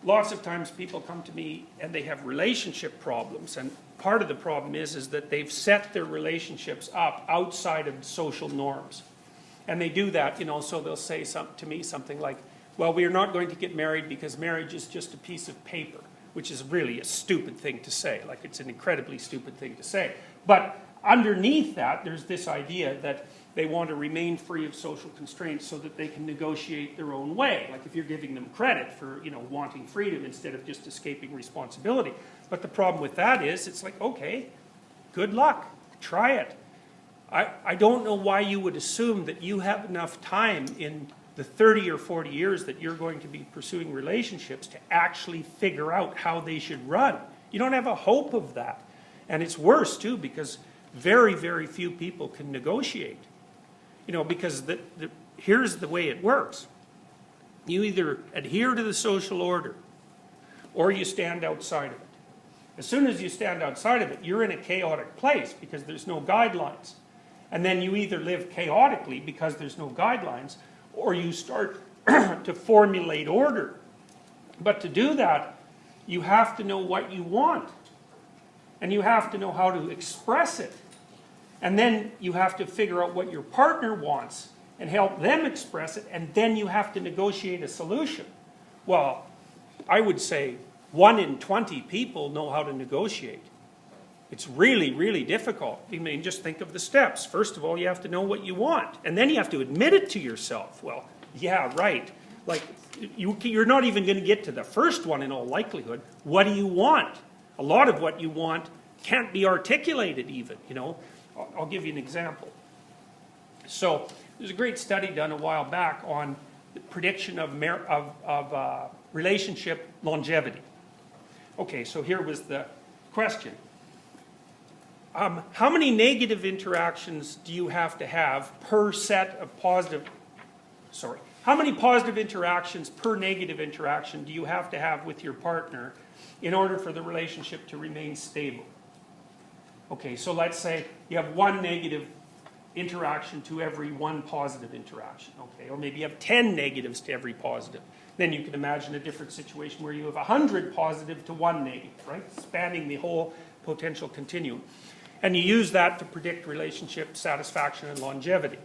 lots of times people come to me and they have relationship problems, and part of the problem is that they've set their relationships up outside of social norms. And they do that, you know, so they'll say to me something like, well, we are not going to get married because marriage is just a piece of paper, which is really a stupid thing to say. Like, it's an incredibly stupid thing to say. But underneath that, there's this idea that they want to remain free of social constraints so that they can negotiate their own way. Like, if you're giving them credit for, you know, wanting freedom instead of just escaping responsibility. But the problem with that is, it's like, okay, good luck, try it. I don't know why you would assume that you have enough time in the 30 or 40 years that you're going to be pursuing relationships to actually figure out how they should run. You don't have a hope of that. And it's worse, too, because very, very few people can negotiate. You know, because here's the way it works. You either adhere to the social order, or you stand outside of it. As soon as you stand outside of it, you're in a chaotic place because there's no guidelines. And then you either live chaotically because there's no guidelines, or you start to formulate order. But to do that, you have to know what you want. And you have to know how to express it. And then you have to figure out what your partner wants and help them express it, and then you have to negotiate a solution. Well, I would say 1 in 20 people know how to negotiate. It's really, really difficult. I mean, just think of the steps. First of all, you have to know what you want, and then you have to admit it to yourself. Well, yeah, right. Like, you're not even going to get to the first one in all likelihood. What do you want? A lot of what you want can't be articulated even, you know. I'll give you an example. So there's a great study done a while back on the prediction of relationship longevity. Okay, so here was the question. How many negative interactions do you have to have per set of positive... Sorry. How many positive interactions per negative interaction do you have to have with your partner in order for the relationship to remain stable? Okay, so let's say you have 1 negative interaction to every 1 positive interaction, okay? Or maybe you have 10 negatives to every positive. Then you can imagine a different situation where you have 100 positive to 1 negative, right? Spanning the whole potential continuum. And you use that to predict relationship satisfaction and longevity.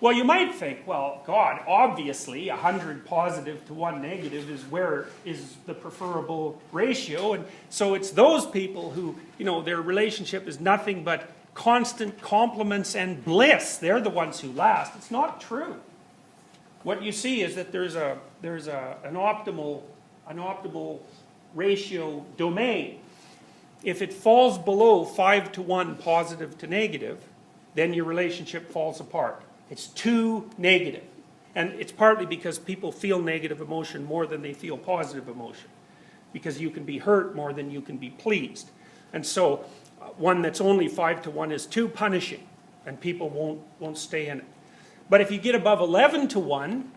Well, you might think, well, God, obviously 100 positive to 1 negative is the preferable ratio, and so it's those people who, you know, their relationship is nothing but constant compliments and bliss. They're the ones who last. It's not true. What you see is that there's an optimal ratio domain. If it falls below 5 to 1 positive to negative, then your relationship falls apart. It's too negative. And it's partly because people feel negative emotion more than they feel positive emotion. Because you can be hurt more than you can be pleased. And so one that's only 5 to 1 is too punishing, and people won't stay in it. But if you get above 11 to 1,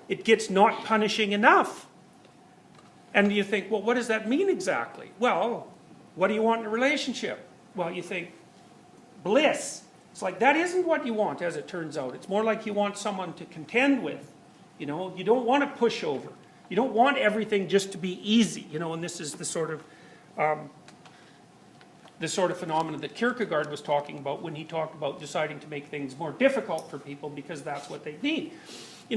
it gets not punishing enough. And you think, well, what does that mean exactly? Well, what do you want in a relationship? Well, you think, bliss. It's like, that isn't what you want, as it turns out. It's more like you want someone to contend with. You know, you don't want a pushover. You don't want everything just to be easy. You know, and this is the sort of phenomenon that Kierkegaard was talking about when he talked about deciding to make things more difficult for people because that's what they need. You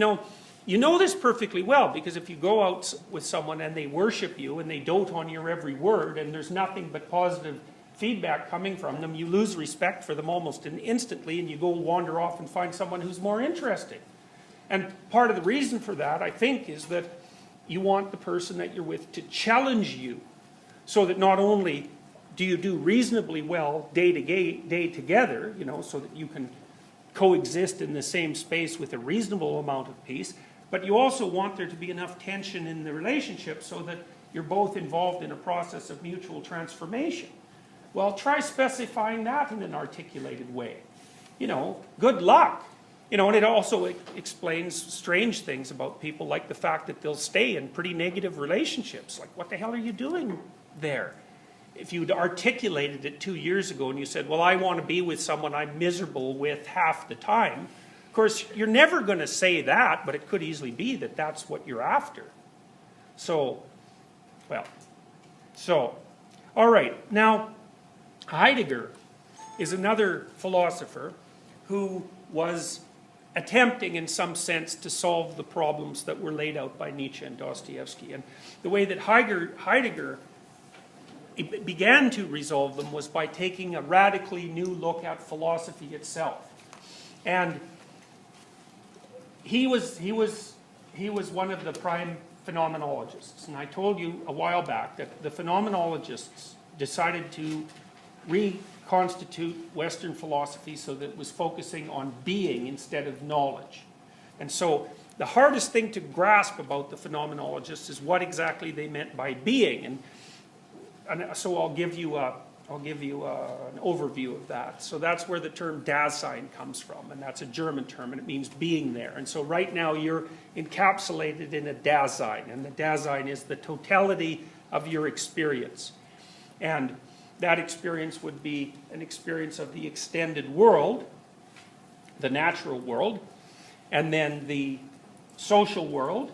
know this perfectly well, because if you go out with someone and they worship you and they dote on your every word and there's nothing but positive feedback coming from them, you lose respect for them almost instantly, and you go wander off and find someone who's more interesting. And part of the reason for that, I think, is that you want the person that you're with to challenge you, so that not only do you do reasonably well day together, you know, so that you can coexist in the same space with a reasonable amount of peace, but you also want there to be enough tension in the relationship so that you're both involved in a process of mutual transformation. Well, try specifying that in an articulated way. You know, good luck. You know, and it also explains strange things about people, like the fact that they'll stay in pretty negative relationships. Like, what the hell are you doing there? If you'd articulated it 2 years ago and you said, well, I want to be with someone I'm miserable with half the time, of course, you're never going to say that, but it could easily be that that's what you're after. So, Well, so, all right. Now, Heidegger is another philosopher who was attempting in some sense to solve the problems that were laid out by Nietzsche and Dostoevsky. And the way that Heidegger began to resolve them was by taking a radically new look at philosophy itself. And he was one of the prime phenomenologists. And I told you a while back that the phenomenologists decided to reconstitute Western philosophy so that it was focusing on being instead of knowledge. And so the hardest thing to grasp about the phenomenologists is what exactly they meant by being. And so I'll give you an overview of that. So that's where the term Dasein comes from, and that's a German term, and it means being there. And so right now you're encapsulated in a Dasein, and the Dasein is the totality of your experience. And that experience would be an experience of the extended world, the natural world, and then the social world,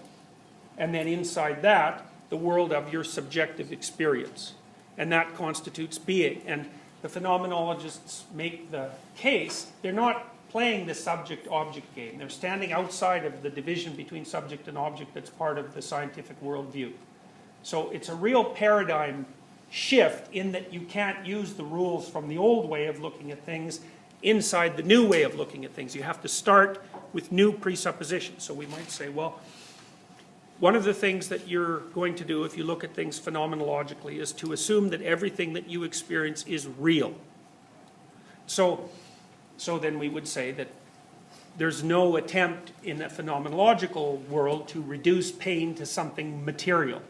and then inside that, the world of your subjective experience. And that constitutes being. And the phenomenologists make the case, they're not playing the subject-object game. They're standing outside of the division between subject and object that's part of the scientific worldview. So it's a real paradigm shift in that you can't use the rules from the old way of looking at things inside the new way of looking at things. You have to start with new presuppositions. So we might say, well, one of the things that you're going to do if you look at things phenomenologically is to assume that everything that you experience is real. So then we would say that there's no attempt in a phenomenological world to reduce pain to something material.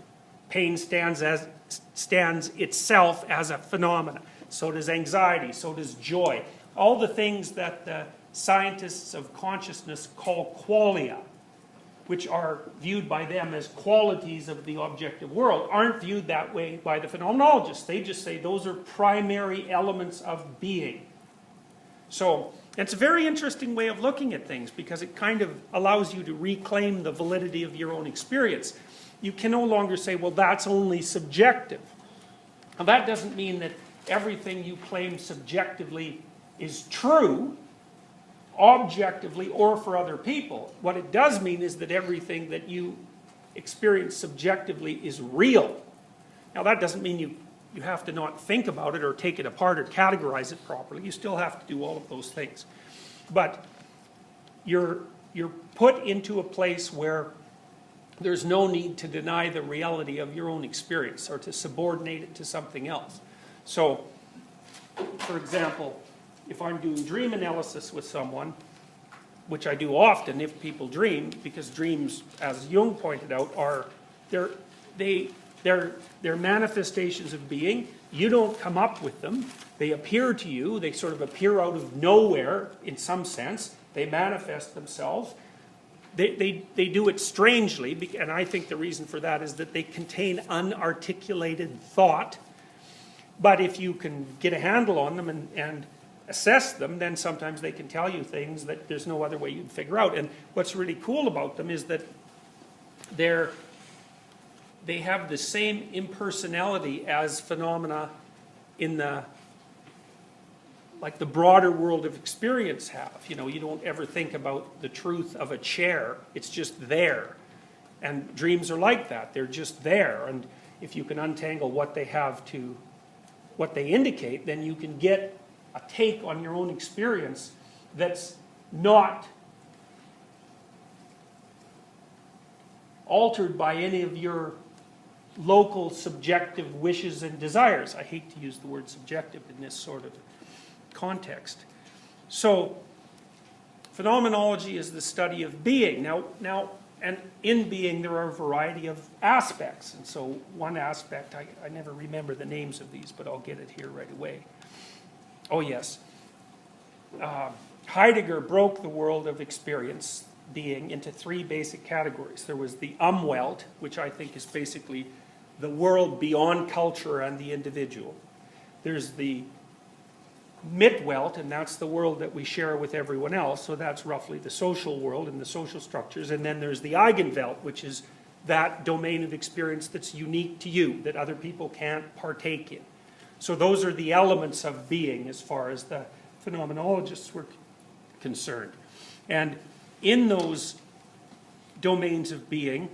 Pain stands itself as a phenomena. So does anxiety, so does joy. All the things that the scientists of consciousness call qualia, which are viewed by them as qualities of the objective world, aren't viewed that way by the phenomenologists. They just say those are primary elements of being. So it's a very interesting way of looking at things because it kind of allows you to reclaim the validity of your own experience. You can no longer say, well, that's only subjective. Now, that doesn't mean that everything you claim subjectively is true, objectively or for other people. What it does mean is that everything that you experience subjectively is real. Now, that doesn't mean you have to not think about it or take it apart or categorize it properly. You still have to do all of those things. But you're put into a place where there's no need to deny the reality of your own experience or to subordinate it to something else. So, for example, if I'm doing dream analysis with someone, which I do often if people dream, because dreams, as Jung pointed out, are they're manifestations of being. You don't come up with them. They appear to you. They sort of appear out of nowhere in some sense. They manifest themselves. They do it strangely, and I think the reason for that is that they contain unarticulated thought. But if you can get a handle on them and assess them, then sometimes they can tell you things that there's no other way you'd figure out. And what's really cool about them is that they have the same impersonality as phenomena in the broader world of experience have. You know, you don't ever think about the truth of a chair. It's just there. And dreams are like that. They're just there. And if you can untangle what they have to, what they indicate, then you can get a take on your own experience that's not altered by any of your local subjective wishes and desires. I hate to use the word subjective in this sort of context. So, phenomenology is the study of being. Now, and in being there are a variety of aspects. And so one aspect, I never remember the names of these, but I'll get it here right away. Oh yes. Heidegger broke the world of experience, being, into three basic categories. There was the Umwelt, which I think is basically the world beyond culture and the individual. There's the Mitwelt, and that's the world that we share with everyone else, so that's roughly the social world and the social structures. And then there's the Eigenwelt, which is that domain of experience that's unique to you, that other people can't partake in. So those are the elements of being as far as the phenomenologists were concerned. And in those domains of being,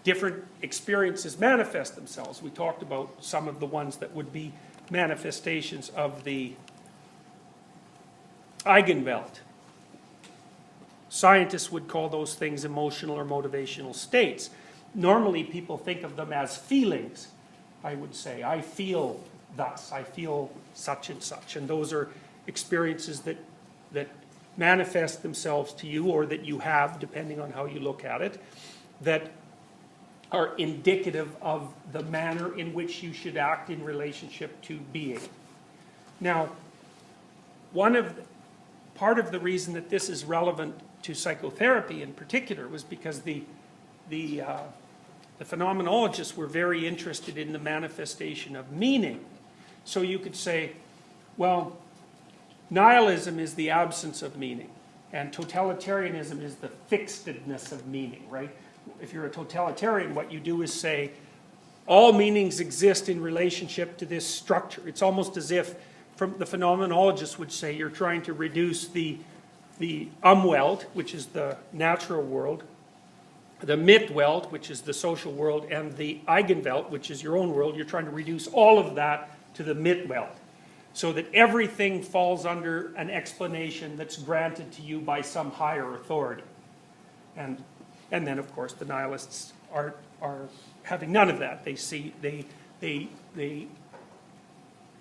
different experiences manifest themselves. We talked about some of the ones that would be manifestations of the Eigenwelt. Scientists would call those things emotional or motivational states. Normally people think of them as feelings, I would say. I feel thus, I feel such and such. And those are experiences that manifest themselves to you, or that you have, depending on how you look at it, that are indicative of the manner in which you should act in relationship to being. Now, part of the reason that this is relevant to psychotherapy in particular was because the phenomenologists were very interested in the manifestation of meaning. So you could say, well, nihilism is the absence of meaning, and totalitarianism is the fixedness of meaning, right? If you're a totalitarian, what you do is say, all meanings exist in relationship to this structure. It's almost as if, from the phenomenologists would say, you're trying to reduce the Umwelt, which is the natural world, the Mitwelt, which is the social world, and the Eigenwelt, which is your own world. You're trying to reduce all of that to the Mitwelt, so that everything falls under an explanation that's granted to you by some higher authority. And then, of course, the nihilists are having none of that. They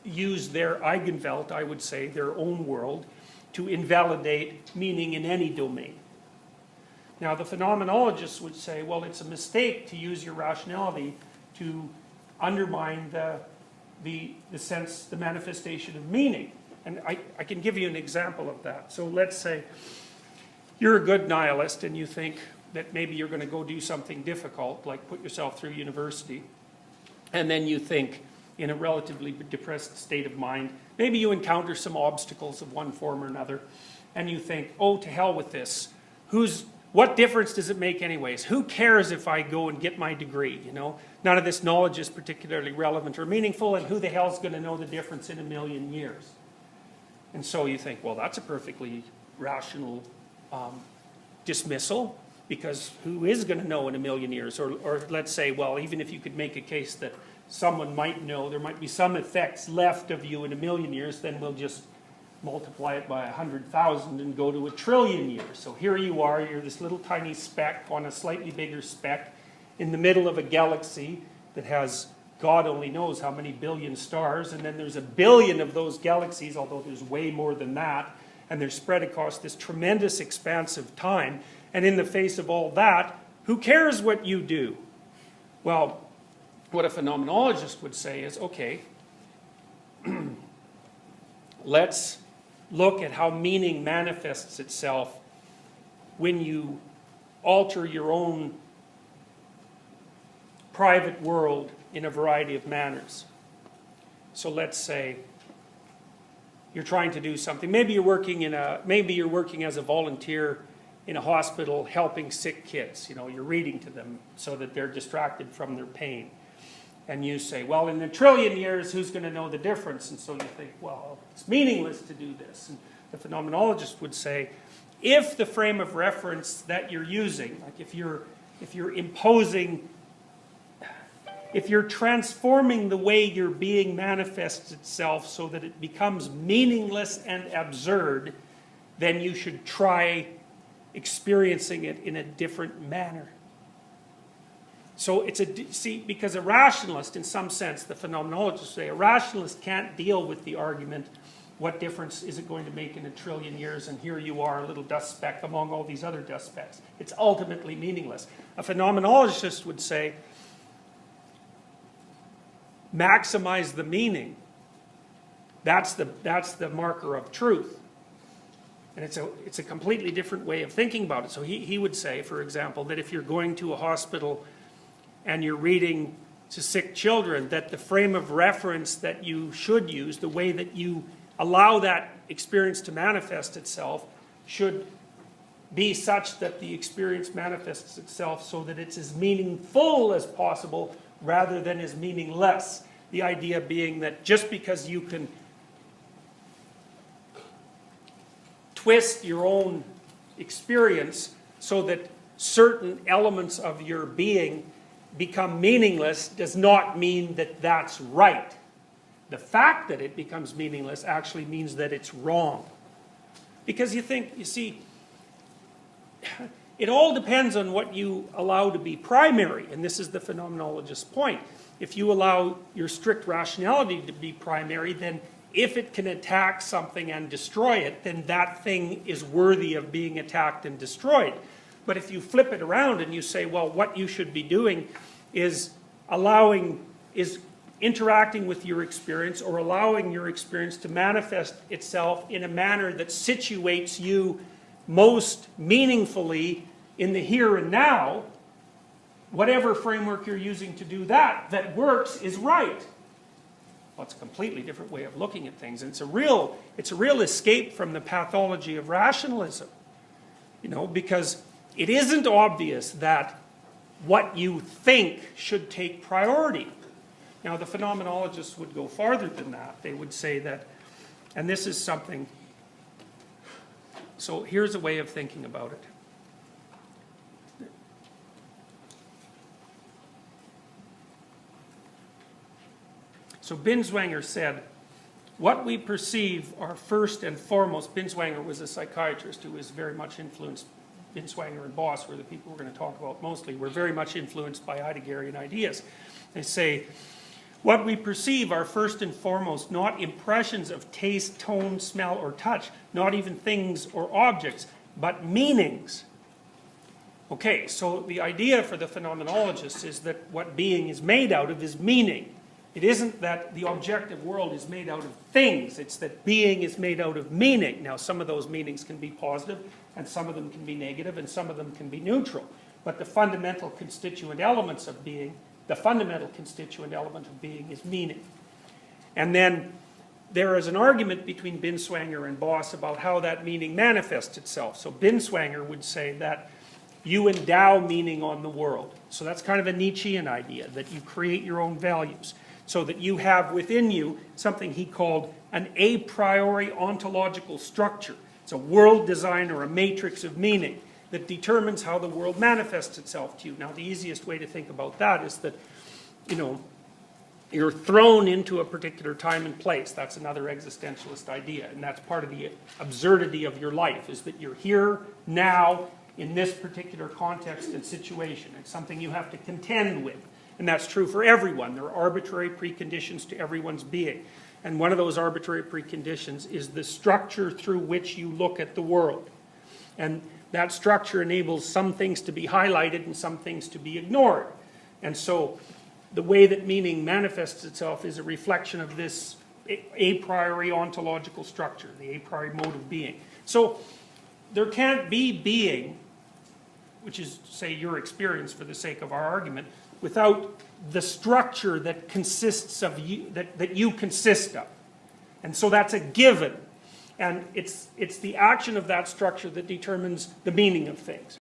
use their Eigenwelt, I would say, their own world, to invalidate meaning in any domain. Now, the phenomenologists would say, well, it's a mistake to use your rationality to undermine the sense, the manifestation of meaning. And I can give you an example of that. So let's say you're a good nihilist and you think that maybe you're going to go do something difficult, like put yourself through university, and then you think, in a relatively depressed state of mind, maybe you encounter some obstacles of one form or another, and you think, oh, to hell with this. What difference does it make anyways? Who cares if I go and get my degree, you know? None of this knowledge is particularly relevant or meaningful, and who the hell's going to know the difference in a million years? And so you think, well, that's a perfectly rational dismissal, because who is going to know in a million years? Or let's say, well, even if you could make a case that someone might know, there might be some effects left of you in a million years, then we'll just multiply it by 100,000 and go to 1 trillion years. So here you are, you're this little tiny speck on a slightly bigger speck in the middle of a galaxy that has God only knows how many billion stars, and then there's 1 billion of those galaxies, although there's way more than that, and they're spread across this tremendous expanse of time. And in the face of all that, who cares what you do? Well, what a phenomenologist would say is, okay, let's look at how meaning manifests itself when you alter your own private world in a variety of manners. So let's say you're trying to do something. Maybe you're working as a volunteer in a hospital helping sick kids. You know, you're reading to them so that they're distracted from their pain. And you say, well, in 1 trillion years, who's going to know the difference? And so you think, well, it's meaningless to do this. And the phenomenologist would say, if the frame of reference that you're using, like if you're transforming the way your being manifests itself so that it becomes meaningless and absurd, then you should try experiencing it in a different manner. So because a rationalist, in some sense, the phenomenologists say, a rationalist can't deal with the argument, what difference is it going to make in 1 trillion years, and here you are, a little dust speck among all these other dust specks. It's ultimately meaningless. A phenomenologist would say, maximize the meaning. That's the marker of truth. And it's a completely different way of thinking about it. So he would say, for example, that if you're going to a hospital and you're reading to sick children, that the frame of reference that you should use, the way that you allow that experience to manifest itself, should be such that the experience manifests itself so that it's as meaningful as possible rather than as meaningless. The idea being that just because you can twist your own experience so that certain elements of your being become meaningless does not mean that that's right. The fact that it becomes meaningless actually means that it's wrong. Because you see, it all depends on what you allow to be primary, and this is the phenomenologist's point. If you allow your strict rationality to be primary, then if it can attack something and destroy it, then that thing is worthy of being attacked and destroyed. But if you flip it around and you say, well, what you should be doing is interacting with your experience or allowing your experience to manifest itself in a manner that situates you most meaningfully in the here and now, whatever framework you're using to do that works is right. Well, it's a completely different way of looking at things. And it's a real escape from the pathology of rationalism. Because it isn't obvious that what you think should take priority. Now, the phenomenologists would go farther than that. They would say that, and this is something, so here's a way of thinking about it. So Binswanger said, what we perceive are first and foremost, Binswanger was a psychiatrist who was very much influenced, Binswanger and Boss were the people we're going to talk about mostly, were very much influenced by Heideggerian ideas. They say, what we perceive are first and foremost not impressions of taste, tone, smell, or touch, not even things or objects, but meanings. Okay, so the idea for the phenomenologists is that what being is made out of is meaning. It isn't that the objective world is made out of things, it's that being is made out of meaning. Now, some of those meanings can be positive, and some of them can be negative, and some of them can be neutral. But the fundamental constituent elements of being, the fundamental constituent element of being is meaning. And then there is an argument between Binswanger and Boss about how that meaning manifests itself. So Binswanger would say that you endow meaning on the world. So that's kind of a Nietzschean idea, that you create your own values. So that you have within you something he called an a priori ontological structure. It's a world design or a matrix of meaning that determines how the world manifests itself to you. Now, the easiest way to think about that is that, you're thrown into a particular time and place. That's another existentialist idea, and that's part of the absurdity of your life, is that you're here, now, in this particular context and situation. It's something you have to contend with. And that's true for everyone. There are arbitrary preconditions to everyone's being. And one of those arbitrary preconditions is the structure through which you look at the world. And that structure enables some things to be highlighted and some things to be ignored. And so the way that meaning manifests itself is a reflection of this a priori ontological structure, the a priori mode of being. So there can't be being, which is, say, your experience for the sake of our argument, without the structure that consists of you, that you consist of. And so that's a given. And it's the action of that structure that determines the meaning of things.